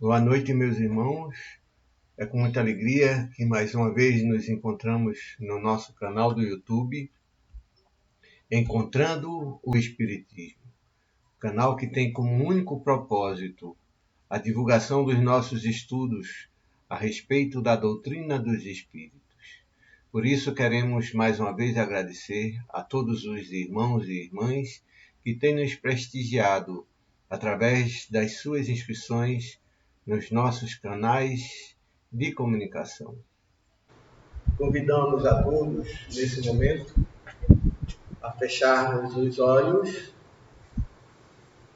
Boa noite, meus irmãos. É com muita alegria que mais uma vez nos encontramos no nosso canal do YouTube, Encontrando o Espiritismo, canal que tem como único propósito a divulgação dos nossos estudos a respeito da doutrina dos espíritos. Por isso, queremos mais uma vez agradecer a todos os irmãos e irmãs que têm nos prestigiado através das suas inscrições nos nossos canais de comunicação. Convidamos a todos, nesse momento, a fecharmos os olhos,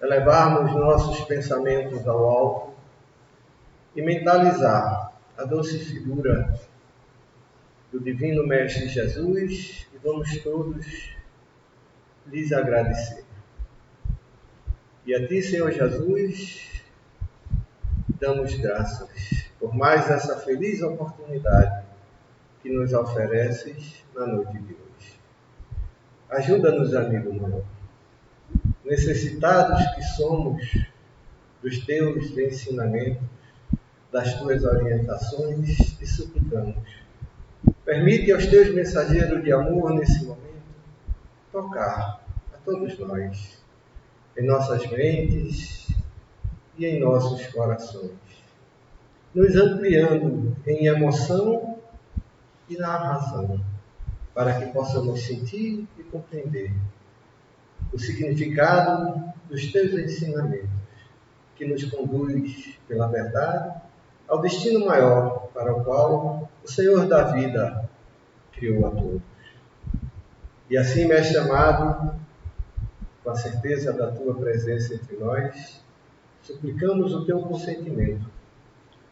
elevarmos nossos pensamentos ao alto e mentalizar a doce figura do Divino Mestre Jesus e vamos todos lhes agradecer. E a Ti, Senhor Jesus, damos graças por mais essa feliz oportunidade que nos ofereces na noite de hoje. Ajuda-nos, amigo meu, necessitados que somos dos Teus ensinamentos, das Tuas orientações, e suplicamos. Permite aos Teus mensageiros de amor nesse momento tocar a todos nós, em nossas mentes e em nossos corações, nos ampliando em emoção e na razão, para que possamos sentir e compreender o significado dos Teus ensinamentos, que nos conduz pela verdade ao destino maior para o qual o Senhor da vida criou a todos. E assim, Mestre amado, com a certeza da Tua presença entre nós, suplicamos o Teu consentimento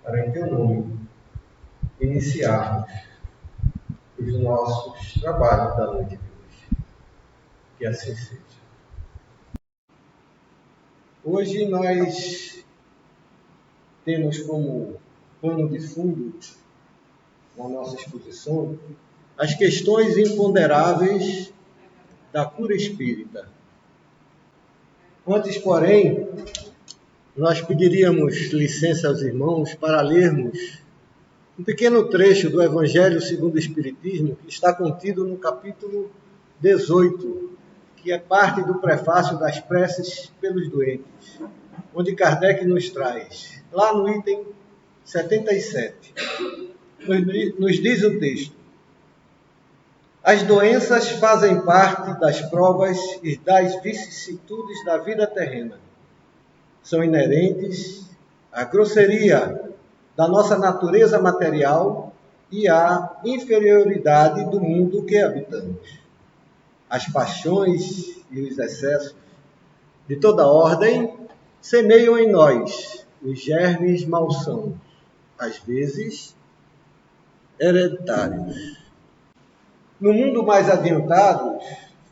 para, em Teu nome, iniciarmos os nossos trabalhos da noite de hoje. Que assim seja. Hoje nós temos como pano de fundo, na nossa exposição, as questões imponderáveis da cura espírita. Antes, porém, nós pediríamos licença aos irmãos para lermos um pequeno trecho do Evangelho segundo o Espiritismo, que está contido no capítulo 18, que é parte do prefácio das preces pelos doentes, onde Kardec nos traz, lá no item 77, nos diz o texto: as doenças fazem parte das provas e das vicissitudes da vida terrena. São inerentes à grosseria da nossa natureza material e à inferioridade do mundo que habitamos. As paixões e os excessos de toda ordem semeiam em nós os germes malsãos, às vezes hereditários. No mundo mais adiantado,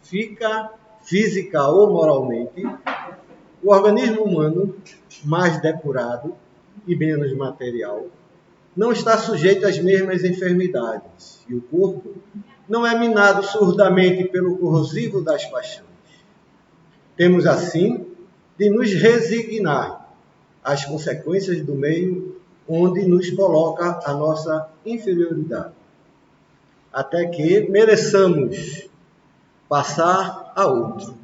fica, física ou moralmente, o organismo humano, mais depurado e menos material, não está sujeito às mesmas enfermidades, e o corpo não é minado surdamente pelo corrosivo das paixões. Temos, assim, de nos resignar às consequências do meio onde nos coloca a nossa inferioridade, até que mereçamos passar a outro.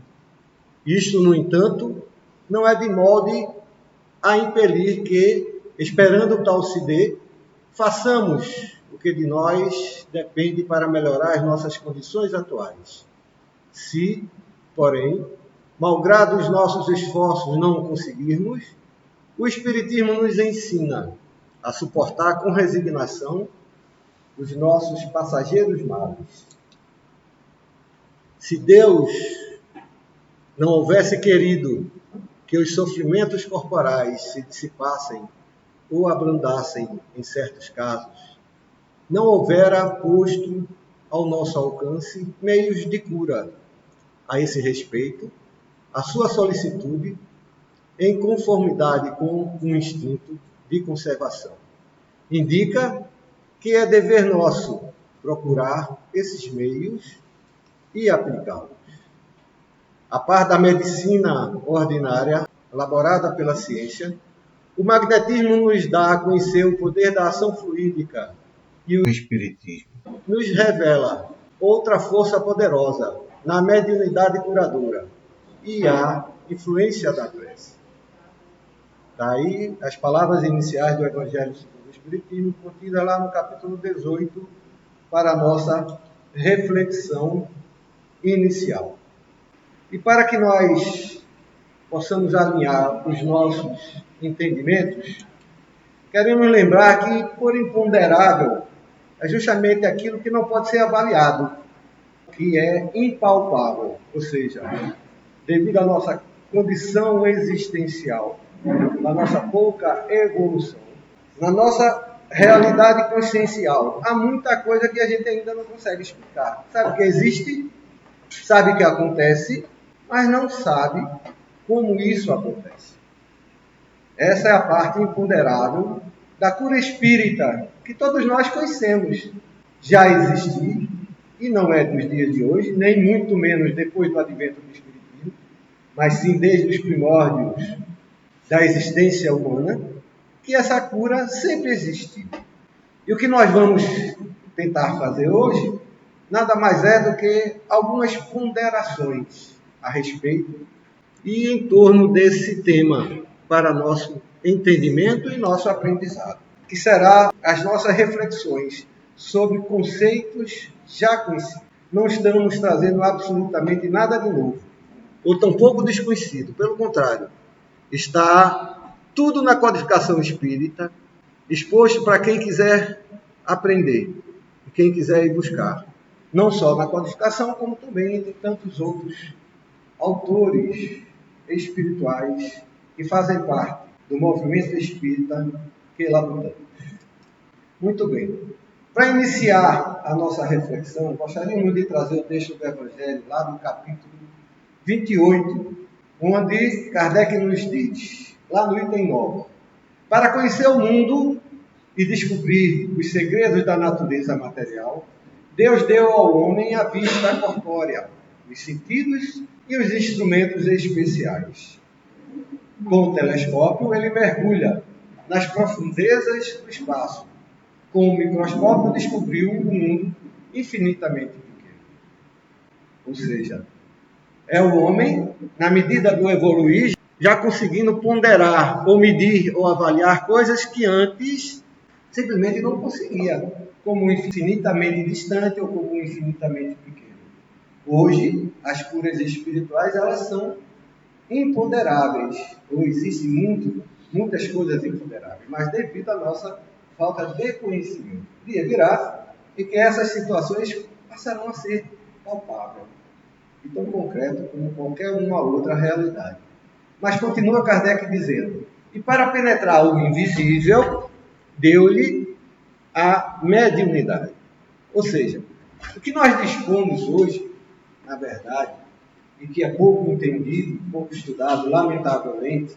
Isto, no entanto, não é de modo a impelir que, esperando tal se dê, façamos o que de nós depende para melhorar as nossas condições atuais. Se, porém, malgrado os nossos esforços não o conseguirmos, o Espiritismo nos ensina a suportar com resignação os nossos passageiros males. Se Deus não houvesse querido que os sofrimentos corporais se dissipassem ou abrandassem em certos casos, não houvera posto ao nosso alcance meios de cura. A esse respeito, a sua solicitude, em conformidade com o instinto de conservação, indica que é dever nosso procurar esses meios e aplicá-los. A par da medicina ordinária, elaborada pela ciência, O magnetismo nos dá a conhecer o poder da ação fluídica e o espiritismo nos revela outra força poderosa na mediunidade curadora e a influência da prece. Daí as palavras iniciais do Evangelho segundo o Espiritismo, contidas lá no capítulo 18, para a nossa reflexão inicial. E para que nós possamos alinhar os nossos entendimentos, queremos lembrar que, por imponderável, é justamente aquilo que não pode ser avaliado, que é impalpável, ou seja, devido à nossa condição existencial, na nossa pouca evolução, na nossa realidade consciencial, há muita coisa que a gente ainda não consegue explicar. Sabe que existe, sabe que acontece, mas não sabe como isso acontece. Essa é a parte imponderável da cura espírita, que todos nós conhecemos. Já existir, e não é dos dias de hoje, nem muito menos depois do advento do Espiritismo, mas sim desde os primórdios da existência humana, que essa cura sempre existe. E o que nós vamos tentar fazer hoje, nada mais é do que algumas ponderações a respeito e em torno desse tema, para nosso entendimento e nosso aprendizado, que será as nossas reflexões sobre conceitos já conhecidos. Não estamos trazendo absolutamente nada de novo, ou tampouco desconhecido, pelo contrário, está tudo na codificação espírita, exposto para quem quiser aprender, e quem quiser ir buscar. Não só na codificação, como também entre tantos outros autores espirituais que fazem parte do movimento espírita que labutamos. Muito bem. Para iniciar a nossa reflexão, gostaríamos de trazer o texto do Evangelho, lá no capítulo 28, onde Kardec nos diz, lá no item 9, para conhecer o mundo e descobrir os segredos da natureza material, Deus deu ao homem a vista corpórea, os sentidos e os instrumentos especiais. Com o telescópio, ele mergulha nas profundezas do espaço. Com o microscópio, descobriu um mundo infinitamente pequeno. Ou seja, é o homem, na medida do evoluir, já conseguindo ponderar, ou medir, ou avaliar coisas que antes simplesmente não conseguia, como infinitamente distante ou como infinitamente pequeno. Hoje, as curas espirituais, elas são imponderáveis, ou existem muitas coisas imponderáveis, mas devido à nossa falta de conhecimento. Dia virá e que essas situações passarão a ser palpáveis e tão concreto como qualquer uma outra realidade. Mas continua Kardec dizendo, e para penetrar o invisível, deu-lhe a mediunidade. Ou seja, o que nós dispomos hoje, na verdade, e que é pouco entendido, pouco estudado, lamentavelmente,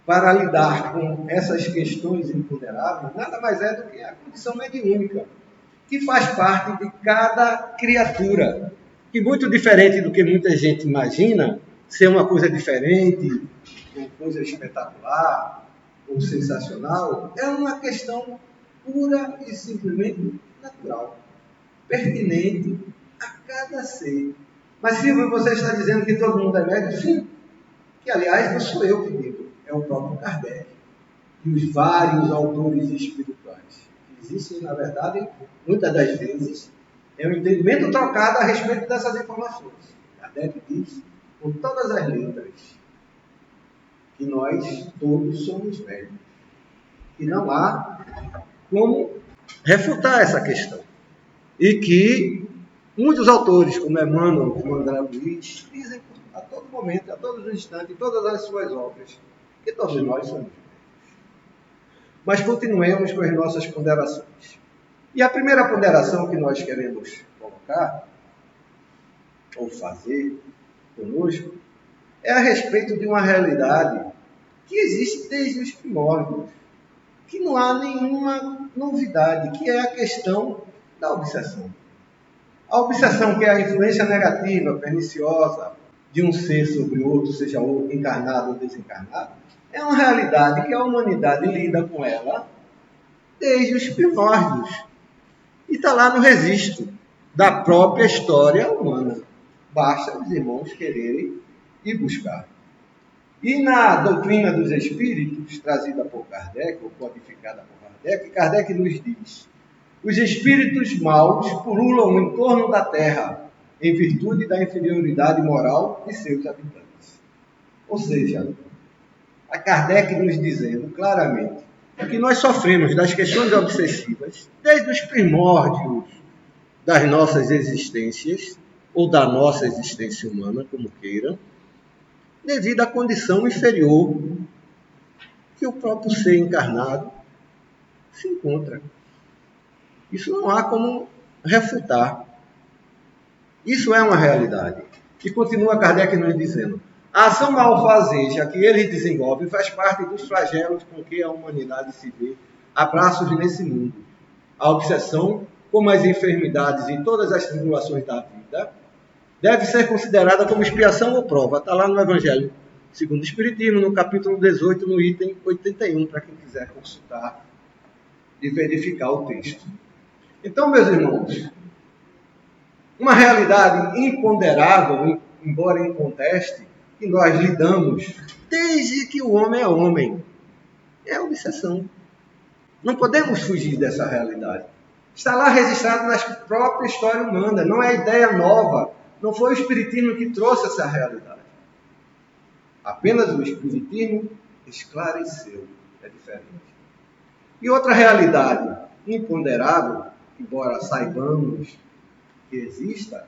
para lidar com essas questões imponderáveis, nada mais é do que a condição mediúnica, que faz parte de cada criatura, que muito diferente do que muita gente imagina, ser uma coisa diferente, uma coisa espetacular ou sensacional, é uma questão pura e simplesmente natural, pertinente a cada ser. Mas Silvio, você está dizendo que todo mundo é médium? Sim. Que, aliás, não sou eu que digo, é o próprio Kardec e os vários autores espirituais. Existem, na verdade, muitas das vezes, é um entendimento trocado a respeito dessas informações. Kardec diz, com todas as letras, que nós todos somos médicos. E não há como refutar essa questão. E que muitos autores, como Emmanuel, como André Luiz, dizem a todo momento, a todos os instantes, em todas as suas obras, que todos nós somos médicos. Mas continuemos com as nossas ponderações. E a primeira ponderação que nós queremos colocar, ou fazer conosco, é a respeito de uma realidade que existe desde os primórdios, que não há nenhuma novidade, que é a questão da obsessão. A obsessão, que é a influência negativa, perniciosa, de um ser sobre o outro, seja encarnado ou desencarnado, é uma realidade que a humanidade lida com ela desde os primórdios. E está lá no registro da própria história humana. Basta os irmãos quererem ir buscar. E na doutrina dos espíritos, trazida por Kardec, ou codificada por Kardec, Kardec nos diz: os espíritos maus pululam em torno da Terra, em virtude da inferioridade moral de seus habitantes. Ou seja, a Kardec nos dizendo claramente que nós sofremos das questões obsessivas desde os primórdios das nossas existências, ou da nossa existência humana, como queiram, devido à condição inferior que o próprio ser encarnado se encontra. Isso não há como refutar. Isso é uma realidade. E continua Kardec nos dizendo: a ação malfazeja que eles desenvolvem faz parte dos flagelos com que a humanidade se vê a braços nesse mundo. A obsessão, como as enfermidades e todas as tribulações da vida, deve ser considerada como expiação ou prova. Está lá no Evangelho segundo o Espiritismo, no capítulo 18, no item 81, para quem quiser consultar e verificar o texto. Então, meus irmãos, uma realidade imponderável, embora inconteste, que nós lidamos desde que o homem é homem, é a obsessão. Não podemos fugir dessa realidade. Está lá registrado na própria história humana, não é ideia nova, não foi o Espiritismo que trouxe essa realidade. Apenas o Espiritismo esclareceu, é diferente. E outra realidade imponderável, embora saibamos que exista,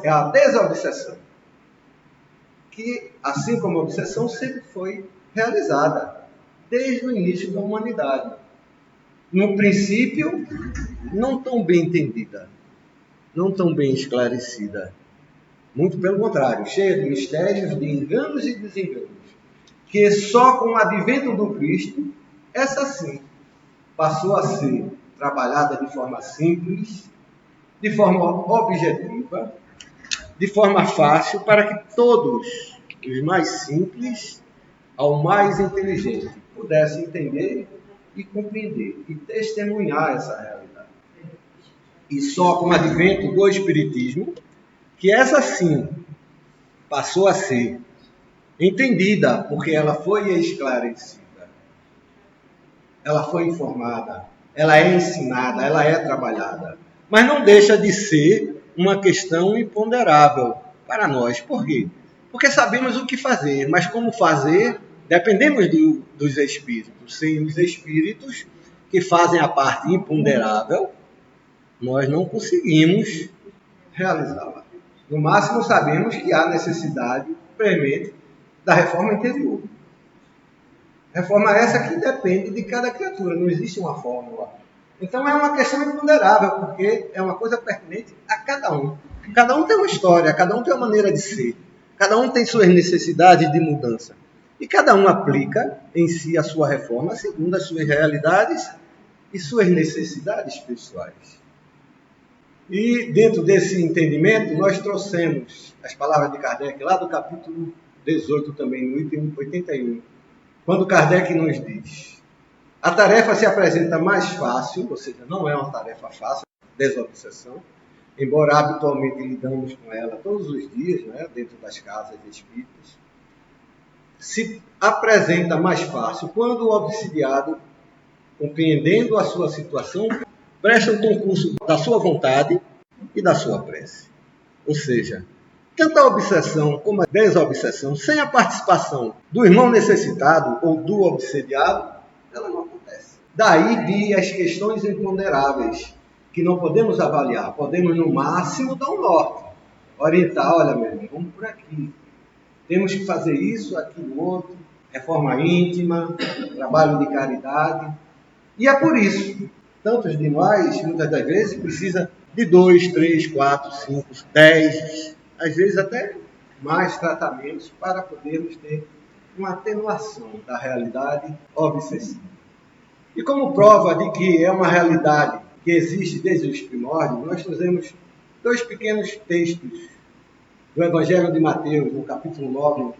é a desobsessão, que, assim como a obsessão, sempre foi realizada, desde o início da humanidade. No princípio, não tão bem entendida, não tão bem esclarecida. Muito pelo contrário, cheia de mistérios, de enganos e desenganos, que só com o advento do Cristo, essa sim, passou a ser trabalhada de forma simples, de forma objetiva, de forma fácil, para que todos, os mais simples ao mais inteligente, pudessem entender e compreender e testemunhar essa realidade. E só com o advento do Espiritismo, que essa sim passou a ser entendida, porque ela foi esclarecida, ela foi informada, ela é ensinada, ela é trabalhada. Mas não deixa de ser uma questão imponderável para nós. Por quê? Porque sabemos o que fazer, mas como fazer, dependemos dos espíritos. Sem os espíritos que fazem a parte imponderável, nós não conseguimos realizá-la. No máximo, sabemos que há necessidade premente da reforma interior. Reforma essa que depende de cada criatura, não existe uma fórmula. Então é uma questão imponderável, porque é uma coisa pertinente a cada um. Cada um tem uma história, cada um tem uma maneira de ser, cada um tem suas necessidades de mudança. E cada um aplica em si a sua reforma segundo as suas realidades e suas necessidades pessoais. E dentro desse entendimento, nós trouxemos as palavras de Kardec lá do capítulo 18 também, no item 81, quando Kardec nos diz: a tarefa se apresenta mais fácil, ou seja, não é uma tarefa fácil, desobsessão, embora habitualmente lidamos com ela todos os dias, né, dentro das casas espíritas, se apresenta mais fácil quando o obsidiado, compreendendo a sua situação, presta o concurso da sua vontade e da sua prece. Ou seja, tanto a obsessão como a desobsessão, sem a participação do irmão necessitado ou do obsediado, ela não acontece. Daí vi as questões imponderáveis, que não podemos avaliar. Podemos, no máximo, dar um norte. Orientar: olha, meu irmão, vamos por aqui. Temos que fazer isso, aquilo, outro, reforma íntima, trabalho de caridade. E é por isso, tantos de nós, muitas das vezes, precisa de 2, 3, 4, 5, 10, às vezes até mais tratamentos para podermos ter uma atenuação da realidade obsessiva. E como prova de que é uma realidade que existe desde os primórdios, nós trazemos 2 pequenos textos do Evangelho de Mateus, no capítulo 9,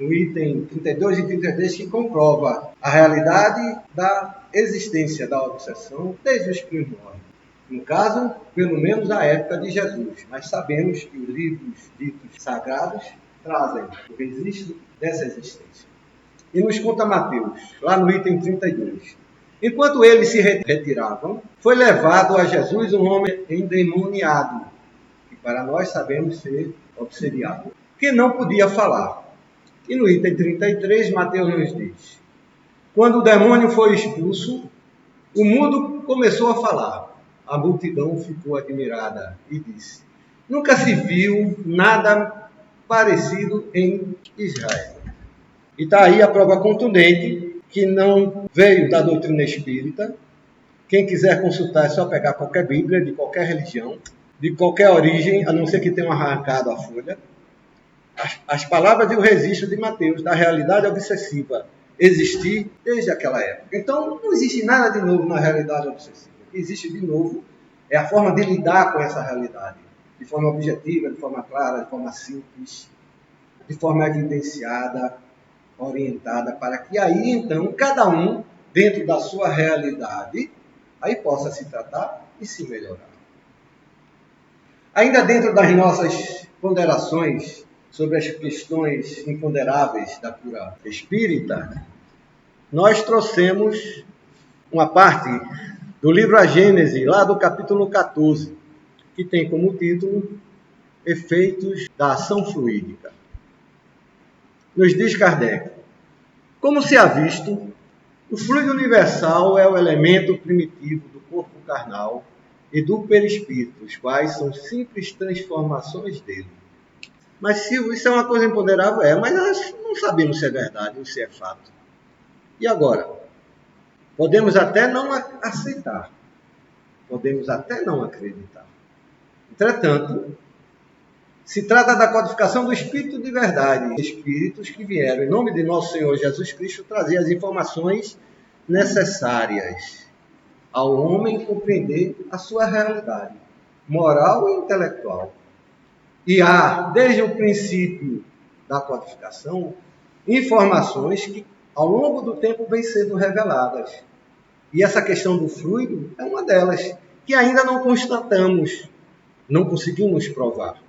no item 32 e 33, que comprova a realidade da existência da obsessão desde os primórdios. No caso, pelo menos a época de Jesus. Mas sabemos que os livros ditos sagrados trazem o registro dessa existência. E nos conta Mateus, lá no item 32. Enquanto eles se retiravam, foi levado a Jesus um homem endemoniado, que para nós sabemos ser obsediado, que não podia falar. E no item 33, Mateus nos diz: quando o demônio foi expulso, o mudo começou a falar. A multidão ficou admirada e disse: nunca se viu nada parecido em Israel. E está aí a prova contundente que não veio da doutrina espírita. Quem quiser consultar é só pegar qualquer Bíblia, de qualquer religião, de qualquer origem, a não ser que tenham arrancado a folha. As palavras e o registro de Mateus da realidade obsessiva existir desde aquela época. Então, não existe nada de novo na realidade obsessiva. O que existe de novo é a forma de lidar com essa realidade, de forma objetiva, de forma clara, de forma simples, de forma evidenciada, orientada, para que aí, então, cada um, dentro da sua realidade, aí possa se tratar e se melhorar. Ainda dentro das nossas ponderações sobre as questões imponderáveis da cura espírita, nós trouxemos uma parte do livro A Gênese, lá do capítulo 14, que tem como título Efeitos da Ação Fluídica. Nos diz Kardec: como se há visto, o fluido universal é o elemento primitivo do corpo carnal e do perispírito, os quais são simples transformações dele. Mas se isso é uma coisa imponderável, mas nós não sabemos se é verdade ou se é fato. E agora? Podemos até não aceitar, podemos até não acreditar. Entretanto, se trata da codificação do Espírito de verdade, espíritos que vieram, em nome de nosso Senhor Jesus Cristo, trazer as informações necessárias ao homem compreender a sua realidade moral e intelectual. E há, desde o princípio da codificação, informações que, ao longo do tempo, vêm sendo reveladas. E essa questão do fluido é uma delas, que ainda não constatamos, não conseguimos provar,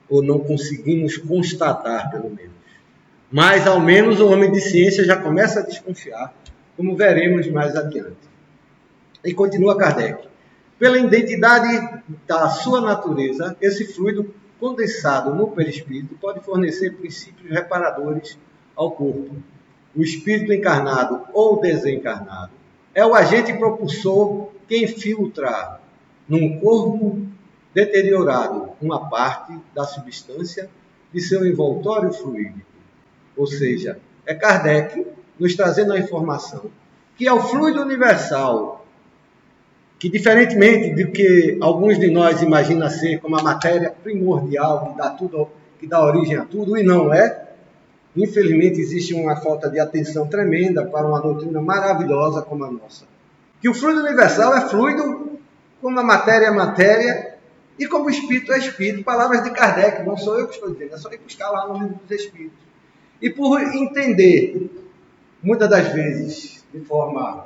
ou não conseguimos constatar, pelo menos. Mas, ao menos, o homem de ciência já começa a desconfiar, como veremos mais adiante. E continua Kardec: pela identidade da sua natureza, esse fluido condensado no perispírito pode fornecer princípios reparadores ao corpo. O espírito encarnado ou desencarnado é o agente propulsor que infiltra num corpo deteriorado uma parte da substância de seu envoltório fluídico. Ou seja, é Kardec nos trazendo a informação que é o fluido universal, que diferentemente do que alguns de nós imaginam ser como a matéria primordial que dá origem a tudo, e não é. Infelizmente existe uma falta de atenção tremenda para uma doutrina maravilhosa como a nossa. Que o fluido universal é fluido, como a matéria é matéria, e como o espírito é espírito. Palavras de Kardec, não sou eu que estou dizendo, é só ir buscar lá no livro dos Espíritos. E por entender, muitas das vezes, de forma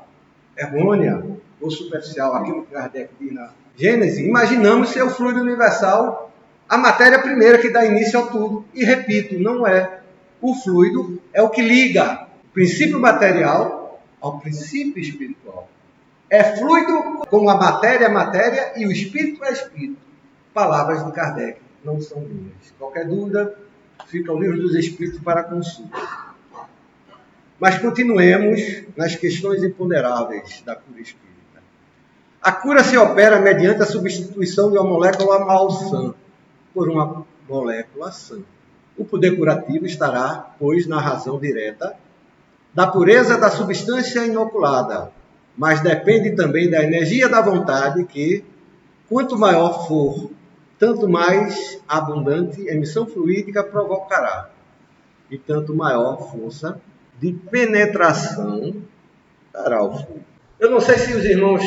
errônea ou superficial, aquilo que Kardec diz na Gênese, imaginamos ser o fluido universal a matéria primeira que dá início a tudo. E repito, não é. O fluido é o que liga o princípio material ao princípio espiritual. É fluido como a matéria é matéria e o espírito é espírito. Palavras de Kardec, não são minhas. Qualquer dúvida, fica o livro dos Espíritos para consulta. Mas continuemos nas questões imponderáveis da cura espírita. A cura se opera mediante a substituição de uma molécula malsã por uma molécula sã. O poder curativo estará, pois, na razão direta da pureza da substância inoculada, mas depende também da energia da vontade que, quanto maior for, tanto mais abundante emissão fluídica provocará, e tanto maior força de penetração dará ao fluido. Eu não sei se os irmãos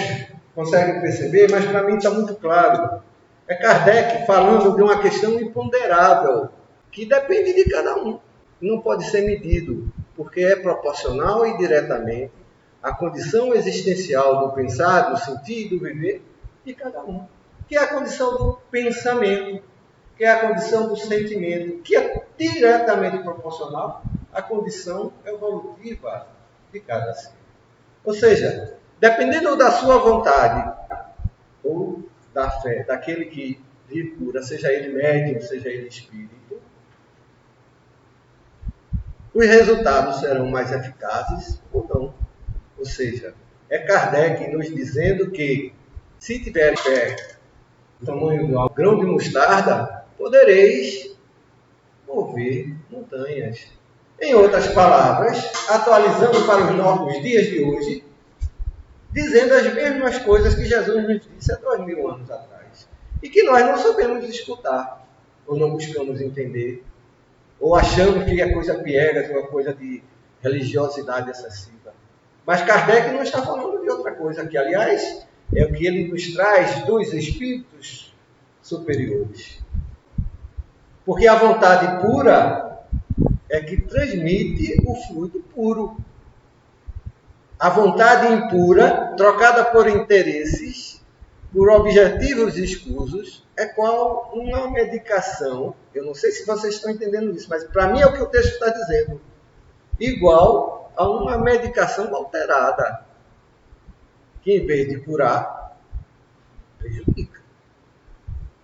conseguem perceber, mas para mim está muito claro. É Kardec falando de uma questão imponderável, que depende de cada um. não pode ser medido, porque é proporcional e diretamente à condição existencial do pensar, do sentir e do viver de cada um, que é a condição do pensamento, que é a condição do sentimento, que é diretamente proporcional à condição evolutiva de cada ser. Ou seja, dependendo da sua vontade ou da fé daquele que lhe cura, seja ele médium, seja ele espírito, os resultados serão mais eficazes ou não. Ou seja, é Kardec nos dizendo que, se tiver fé do tamanho de um grão de mostarda, podereis mover montanhas. Em outras palavras, atualizando para os nossos dias de hoje, dizendo as mesmas coisas que Jesus nos disse há 2000 anos atrás. E que nós não sabemos escutar, ou não buscamos entender, ou achamos que é coisa piegas, uma coisa de religiosidade excessiva. Mas Kardec não está falando de outra coisa, que aliás é o que ele nos traz dos espíritos superiores. Porque a vontade pura é que transmite o fluido puro. A vontade impura, trocada por interesses, por objetivos escusos, é qual uma medicação. Eu não sei se vocês estão entendendo isso, mas para mim é o que o texto está dizendo. Igual a uma medicação alterada, que em vez de curar, prejudica.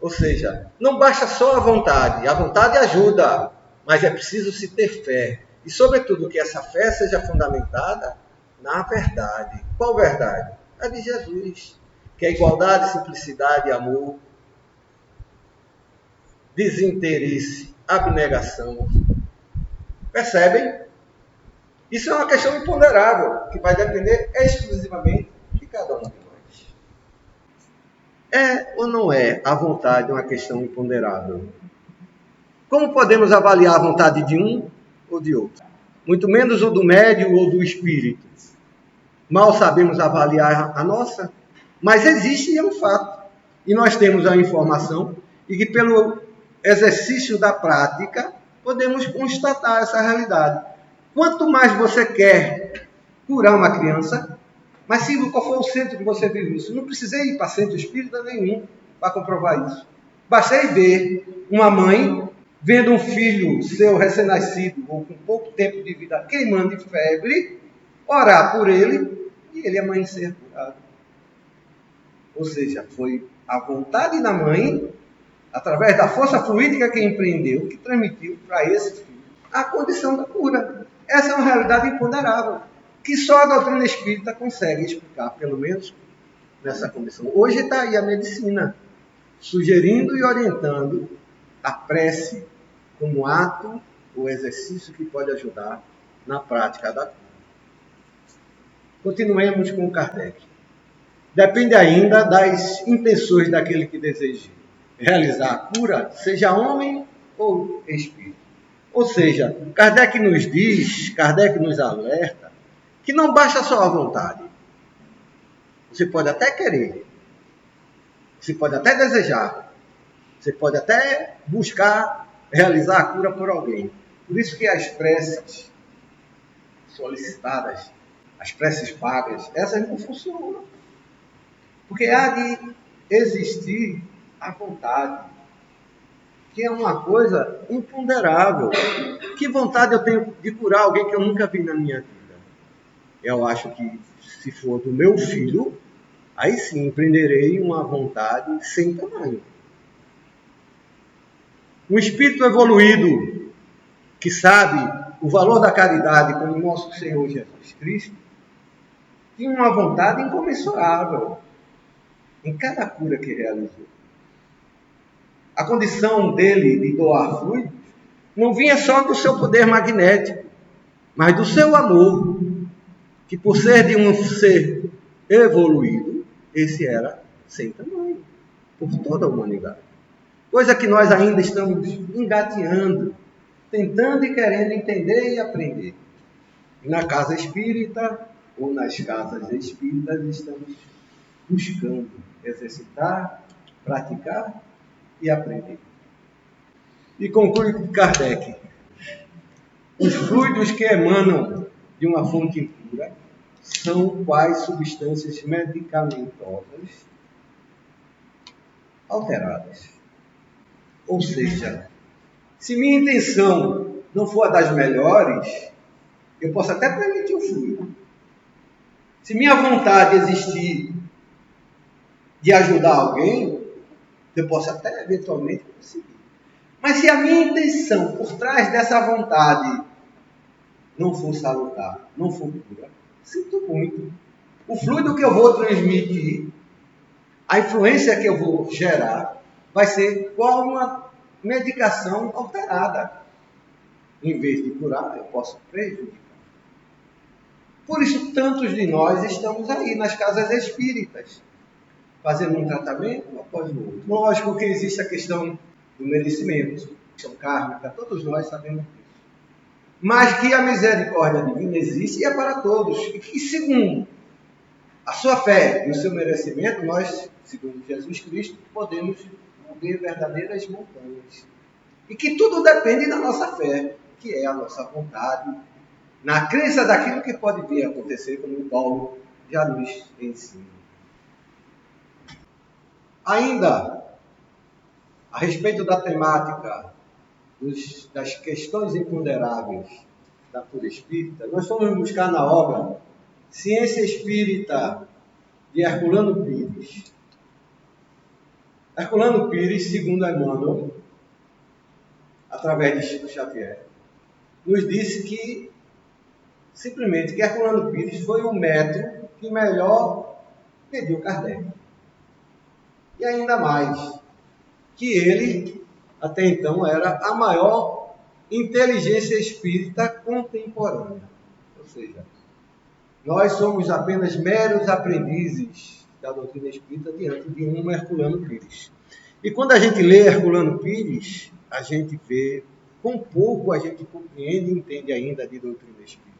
Ou seja, não basta só a vontade ajuda, mas é preciso se ter fé. E sobretudo que essa fé seja fundamentada na verdade. Qual verdade? A de Jesus, que é igualdade, simplicidade, amor, desinteresse, abnegação. Percebem? Isso é uma questão imponderável, que vai depender exclusivamente de cada um de nós. É ou não é a vontade uma questão imponderável? Como podemos avaliar a vontade de um ou de outro? Muito menos o do médium ou do espírito. Mal sabemos avaliar a nossa, mas existe e é um fato. E nós temos a informação e que pelo exercício da prática podemos constatar essa realidade. Quanto mais você quer curar uma criança, mas se qual for o centro que você viu isso, não precisei ir para centro espírita nenhum para comprovar isso. Bastei ver uma mãe vendo um filho seu recém-nascido ou com pouco tempo de vida queimando de febre, orar por ele e ele amanhecer curado. Ou seja, foi a vontade da mãe, através da força fluídica que empreendeu, que transmitiu para esse filho a condição da cura. Essa é uma realidade imponderável, que só a doutrina espírita consegue explicar, pelo menos nessa condição. Hoje está aí a medicina, sugerindo e orientando a prece como ato ou exercício que pode ajudar na prática da cura. Continuemos com Kardec. Depende ainda das intenções daquele que deseja realizar a cura, seja homem ou espírito. Ou seja, Kardec nos diz, Kardec nos alerta, que não basta só a vontade. Você pode até querer, você pode até desejar, você pode até buscar realizar a cura por alguém. Por isso que as preces solicitadas, as preces pagas, essas não funcionam. Porque há de existir a vontade, que é uma coisa imponderável. Que vontade eu tenho de curar alguém que eu nunca vi na minha vida? Eu acho que, se for do meu filho, aí sim empreenderei uma vontade sem tamanho. Um espírito evoluído, que sabe o valor da caridade, como nosso Senhor Jesus Cristo, tinha uma vontade incomensurável em cada cura que realizou. A condição dele de doar fluidos não vinha só do seu poder magnético, mas do seu amor, que por ser de um ser evoluído, esse era sem tamanho, por toda a humanidade. Coisa que nós ainda estamos engateando, tentando e querendo entender e aprender. Na casa espírita ou nas casas espíritas estamos buscando exercitar, praticar e aprender. E conclui com Kardec. Os fluidos que emanam de uma fonte impura são quais substâncias medicamentosas alteradas. Ou seja, se minha intenção não for a das melhores, eu posso até permitir o fluido. Se minha vontade existir de ajudar alguém, eu posso até eventualmente conseguir. Mas se a minha intenção por trás dessa vontade não for salutar, não for pura, sinto muito. O fluido que eu vou transmitir, a influência que eu vou gerar, vai ser igual uma medicação alterada. Em vez de curar, eu posso prejudicar. Por isso, tantos de nós estamos aí nas casas espíritas, fazendo um tratamento após o outro. Lógico que existe a questão do merecimento, questão kármica, todos nós sabemos disso. Mas que a misericórdia divina existe e é para todos. E que, segundo a sua fé e o seu merecimento, nós, segundo Jesus Cristo, podemos mover verdadeiras montanhas. E que tudo depende da nossa fé, que é a nossa vontade, na crença daquilo que pode vir a acontecer, como o Paulo já nos ensina. Ainda, a respeito da temática das questões imponderáveis da cura espírita, nós fomos buscar na obra Ciência Espírita de Herculano Pires. Herculano Pires, segundo Emmanuel, através de Chico Xavier, nos disse que, simplesmente, que Herculano Pires foi o método que melhor pediu Kardec. E ainda mais, que ele, até então, era a maior inteligência espírita contemporânea. Ou seja, nós somos apenas meros aprendizes da doutrina espírita diante de um Herculano Pires. E quando a gente lê Herculano Pires, a gente vê quão pouco a gente compreende e entende ainda de doutrina espírita.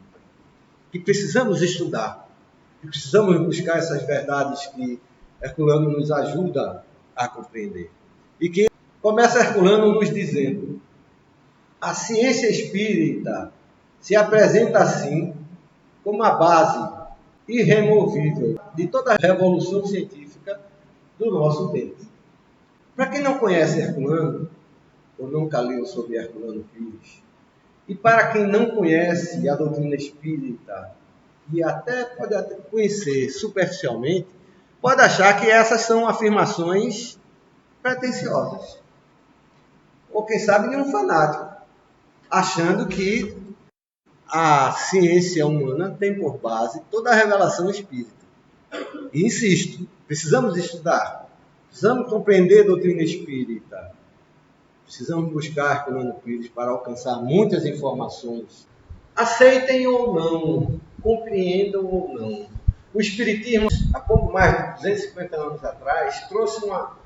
Que precisamos estudar, que precisamos buscar essas verdades que Herculano nos ajuda a compreender. E que começa Herculano nos dizendo: a ciência espírita se apresenta assim como a base irremovível de toda a revolução científica do nosso tempo. Para quem não conhece Herculano, ou nunca leu sobre Herculano Pires, e para quem não conhece a doutrina espírita, e até pode conhecer superficialmente, pode achar que essas são afirmações pretensiosas. Ou quem sabe de um fanático, achando que a ciência humana tem por base toda a revelação espírita. E insisto, precisamos estudar, precisamos compreender a doutrina espírita, precisamos buscar Herculano Pires para alcançar muitas informações. Aceitem ou não, compreendam ou não. O Espiritismo, há pouco mais de 250 anos atrás, trouxe uma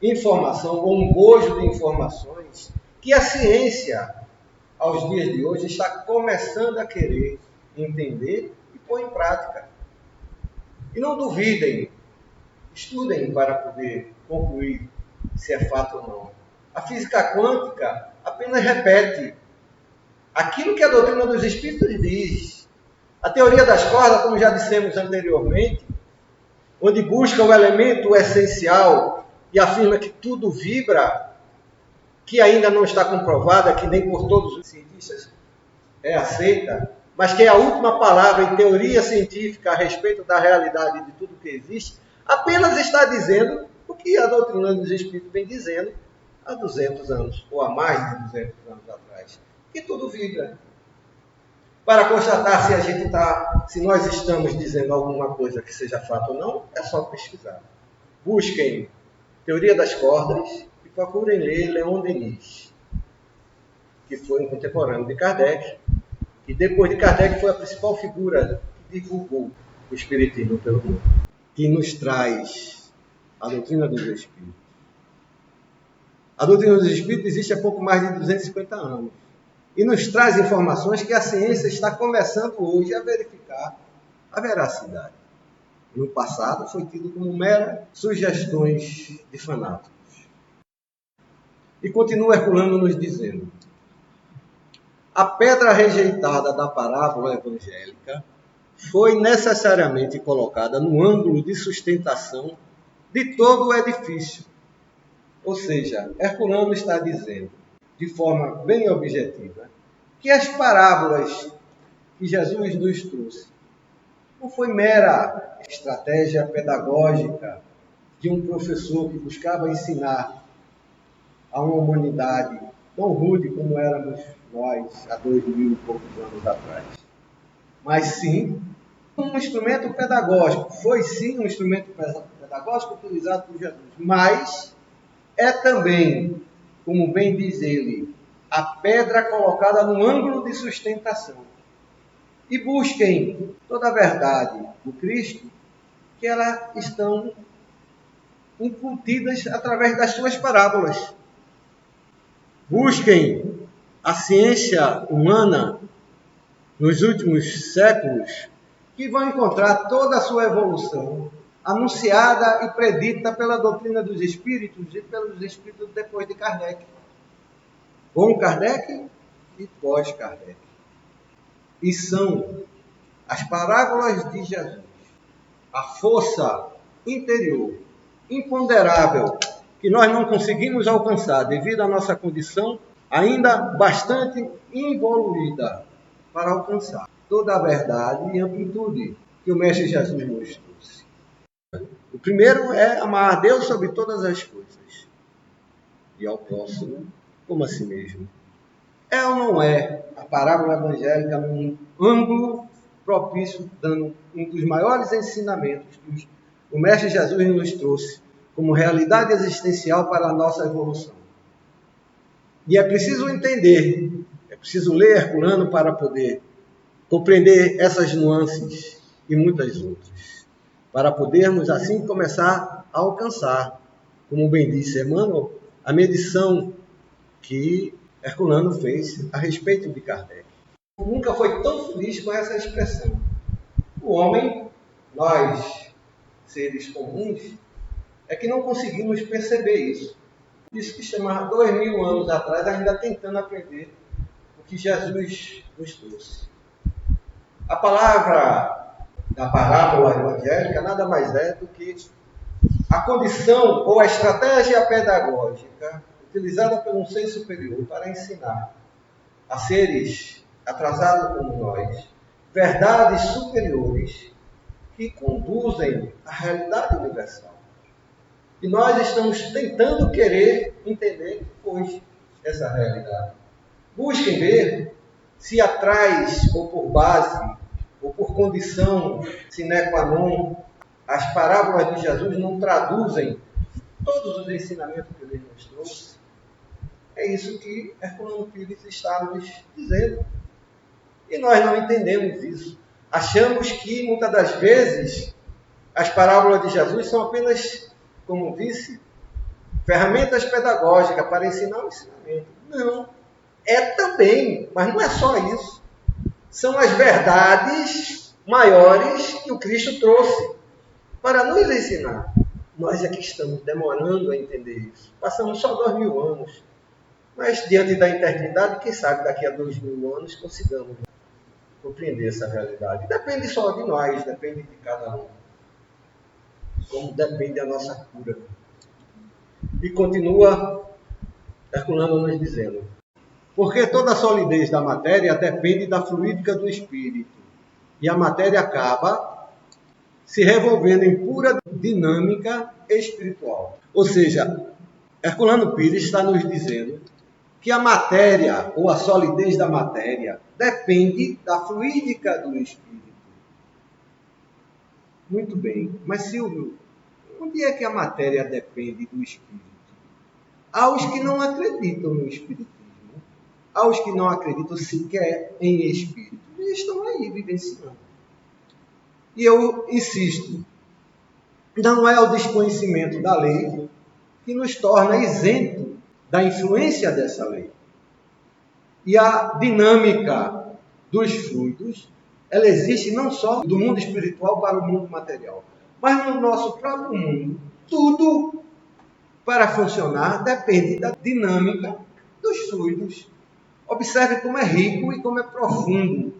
informação, ou um bojo de informações, que a ciência, aos dias de hoje, está começando a querer entender e pôr em prática. E não duvidem, estudem para poder concluir se é fato ou não. A física quântica apenas repete aquilo que a doutrina dos espíritos diz. A teoria das cordas, como já dissemos anteriormente, onde busca o elemento essencial e afirma que tudo vibra, que ainda não está comprovada, que nem por todos os cientistas é aceita, mas que é a última palavra em teoria científica a respeito da realidade de tudo que existe, apenas está dizendo o que a doutrina dos espíritos vem dizendo há 200 anos, ou há mais de 200 anos atrás, que tudo vibra. Para constatar se nós estamos dizendo alguma coisa que seja fato ou não, é só pesquisar. Busquem Teoria das Cordas e procurem ler Leon Denis, que foi um contemporâneo de Kardec, e depois de Kardec foi a principal figura que divulgou o Espiritismo pelo mundo, que nos traz a doutrina dos Espíritos. A doutrina dos Espíritos existe há pouco mais de 250 anos. E nos traz informações que a ciência está começando hoje a verificar a veracidade. No passado foi tido como meras sugestões de fanáticos. E continua Herculano nos dizendo: a pedra rejeitada da parábola evangélica foi necessariamente colocada no ângulo de sustentação de todo o edifício. Ou seja, Herculano está dizendo, de forma bem objetiva, que as parábolas que Jesus nos trouxe não foi mera estratégia pedagógica de um professor que buscava ensinar a uma humanidade tão rude como éramos nós há 2000 e poucos anos atrás. Mas sim, um instrumento pedagógico. Foi sim um instrumento pedagógico utilizado por Jesus. Mas é também, como bem diz ele, a pedra colocada no ângulo de sustentação. E busquem toda a verdade do Cristo, que elas estão incutidas através das suas parábolas. Busquem a ciência humana nos últimos séculos, que vão encontrar toda a sua evolução anunciada e predita pela doutrina dos espíritos e pelos espíritos depois de Kardec. Com Kardec e pós-Kardec. E são as parábolas de Jesus, a força interior, imponderável, que nós não conseguimos alcançar devido à nossa condição ainda bastante involuída para alcançar toda a verdade e amplitude que o Mestre Jesus nos trouxe. O primeiro é amar a Deus sobre todas as coisas e ao próximo como a si mesmo. É ou não é a parábola evangélica num ângulo propício, dando um dos maiores ensinamentos que o Mestre Jesus nos trouxe como realidade existencial para a nossa evolução? E é preciso entender, é preciso ler Herculano para poder compreender essas nuances e muitas outras, para podermos assim começar a alcançar, como bem disse Emmanuel, a medição que Herculano fez a respeito de Kardec. Nunca foi tão feliz com essa expressão. O homem, nós, seres comuns, é que não conseguimos perceber isso. Isso que chamava 2000 anos atrás, ainda tentando aprender o que Jesus nos trouxe. A palavra da parábola evangélica nada mais é do que a condição ou a estratégia pedagógica utilizada por um ser superior para ensinar a seres atrasados como nós verdades superiores que conduzem à realidade universal. E nós estamos tentando querer entender hoje essa realidade. Busquem ver se atrás, ou por base, ou por condição sine qua non, as parábolas de Jesus não traduzem todos os ensinamentos que ele nos trouxe. É isso que Herculano Pires está nos dizendo. E nós não entendemos isso. Achamos que, muitas das vezes, as parábolas de Jesus são apenas, como disse, ferramentas pedagógicas para ensinar o ensinamento. Não. É também, mas não é só isso. São as verdades maiores que o Cristo trouxe para nos ensinar. Nós é que estamos demorando a entender isso. Passamos só 2000 anos. Mas diante da eternidade, quem sabe daqui a 2000 anos consigamos compreender essa realidade. Depende só de nós, depende de cada um. Como depende a nossa cura. E continua Herculano nos dizendo: porque toda a solidez da matéria depende da fluídica do espírito. E a matéria acaba se revolvendo em pura dinâmica espiritual. Ou seja, Herculano Pires está nos dizendo que a matéria, ou a solidez da matéria, depende da fluídica do espírito. Muito bem, mas Silvio, onde é que a matéria depende do espírito? Há os que não acreditam no espiritismo, há os que não acreditam sequer em espírito, e estão aí vivenciando. E eu insisto, não é o desconhecimento da lei que nos torna isento da influência dessa lei. E a dinâmica dos fluidos, ela existe não só do mundo espiritual para o mundo material, mas no nosso próprio mundo. Tudo, para funcionar, depende da dinâmica dos fluidos. Observe como é rico e como é profundo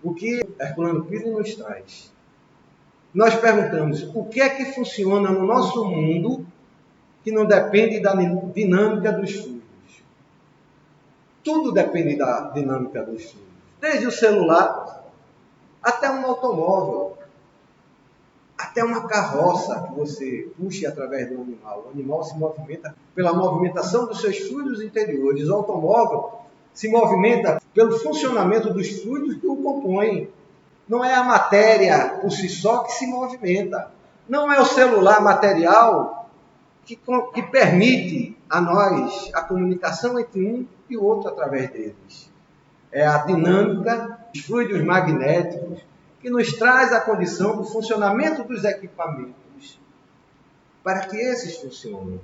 o que Herculano Pires nos traz. Nós perguntamos, o que é que funciona no nosso mundo que não depende da dinâmica dos fluidos? Tudo depende da dinâmica dos fluidos. Desde o celular até um automóvel, até uma carroça que você puxe através do animal. O animal se movimenta pela movimentação dos seus fluidos interiores. O automóvel se movimenta pelo funcionamento dos fluidos que o compõem. Não é a matéria por si só que se movimenta. Não é o celular material que permite a nós a comunicação entre um e o outro através deles. É a dinâmica dos fluidos magnéticos que nos traz a condição do funcionamento dos equipamentos para que esses funcionem.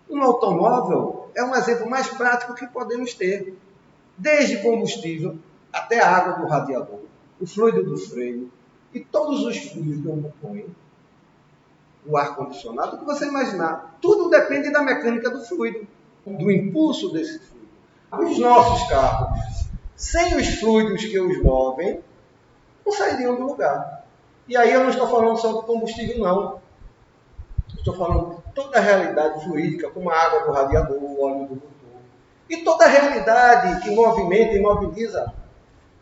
Um automóvel é um exemplo mais prático que podemos ter. Desde combustível até a água do radiador, o fluido do freio e todos os fluidos que eu compõem, o ar-condicionado, o que você imaginar. Tudo depende da mecânica do fluido, do impulso desse fluido. Os nossos carros, sem os fluidos que os movem, não sairiam do lugar. E aí eu não estou falando só do combustível, não. Estou falando de toda a realidade fluídica, como a água do radiador, o óleo do motor. E toda a realidade que movimenta e mobiliza,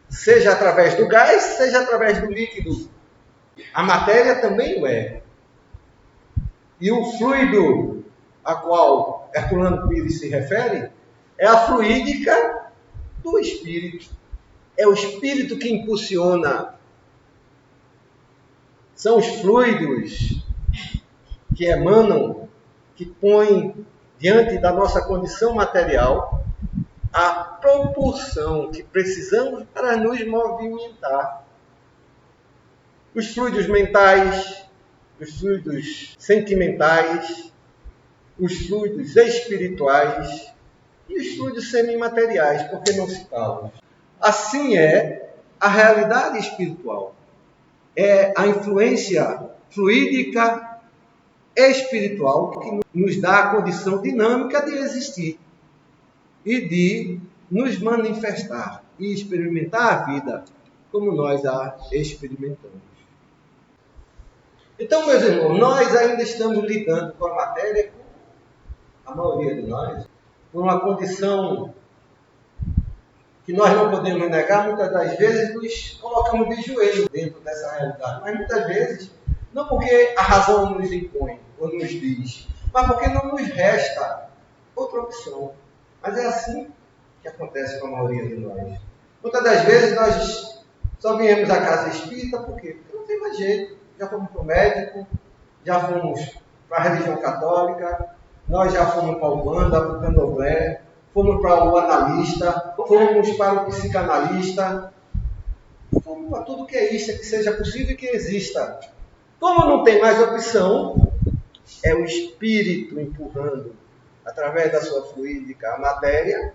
seja através do gás, seja através do líquido. A matéria também o é. E o fluido a qual Herculano Pires se refere é a fluídica do espírito. É o espírito que impulsiona. São os fluidos que emanam, que põem diante da nossa condição material a propulsão que precisamos para nos movimentar. Os fluidos mentais, os fluidos sentimentais, os fluidos espirituais e os fluidos semimateriais, por que não citá-los? Assim é a realidade espiritual. É a influência fluídica espiritual que nos dá a condição dinâmica de existir e de nos manifestar e experimentar a vida como nós a experimentamos. Então, meus irmãos, nós ainda estamos lidando com a matéria, a maioria de nós, por uma condição que nós não podemos negar. Muitas das vezes nos colocamos de joelho dentro dessa realidade, mas muitas vezes não porque a razão nos impõe ou nos diz, mas porque não nos resta outra opção. Mas é assim que acontece com a maioria de nós. Muitas das vezes nós só viemos à casa espírita por quê? Porque não tem mais jeito. Já fomos para o médico, já fomos para a religião católica, nós já fomos para o Umbanda, para o Candomblé, fomos para o analista, fomos para o psicanalista, fomos para tudo que é isso, que seja possível e que exista. Como não tem mais opção, é o espírito empurrando, através da sua fluídica, a matéria,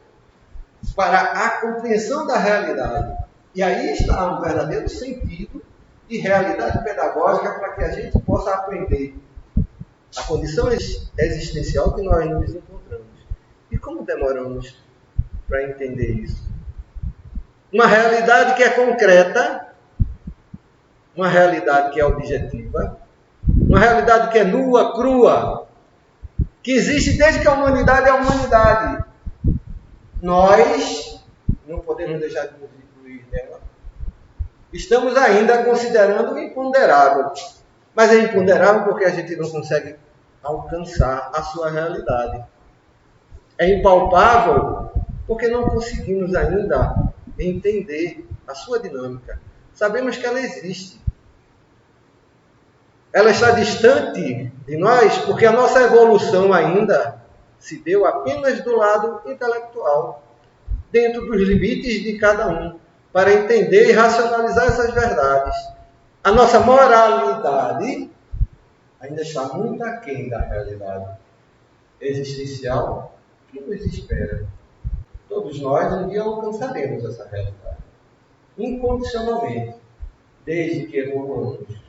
para a compreensão da realidade. E aí está um verdadeiro sentido de realidade pedagógica para que a gente possa aprender a condição existencial que nós nos encontramos. E como demoramos para entender isso? Uma realidade que é concreta, uma realidade que é objetiva, uma realidade que é nua, crua, que existe desde que a humanidade é a humanidade. Nós não podemos deixar de nos incluir nela. Estamos ainda considerando imponderável. Mas é imponderável porque a gente não consegue alcançar a sua realidade. É impalpável porque não conseguimos ainda entender a sua dinâmica. Sabemos que ela existe. Ela está distante de nós porque a nossa evolução ainda se deu apenas do lado intelectual, dentro dos limites de cada um, para entender e racionalizar essas verdades. A nossa moralidade ainda está muito aquém da realidade existencial que nos espera. Todos nós um dia alcançaremos essa realidade, incondicionalmente, desde que evoluamos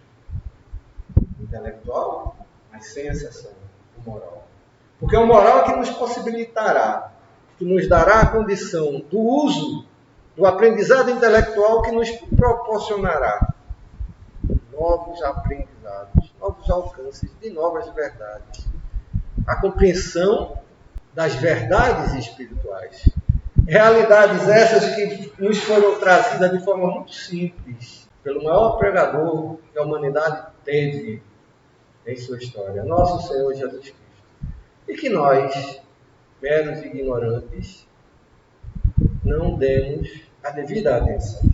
intelectual, mas sem exceção, o moral. Porque o moral é que nos possibilitará que nos dará a condição do uso do aprendizado intelectual que nos proporcionará novos aprendizados, novos alcances de novas verdades. A compreensão das verdades espirituais. Realidades essas que nos foram trazidas de forma muito simples pelo maior pregador que a humanidade teve em sua história, nosso Senhor Jesus Cristo. E que nós, meros ignorantes, não demos a devida atenção.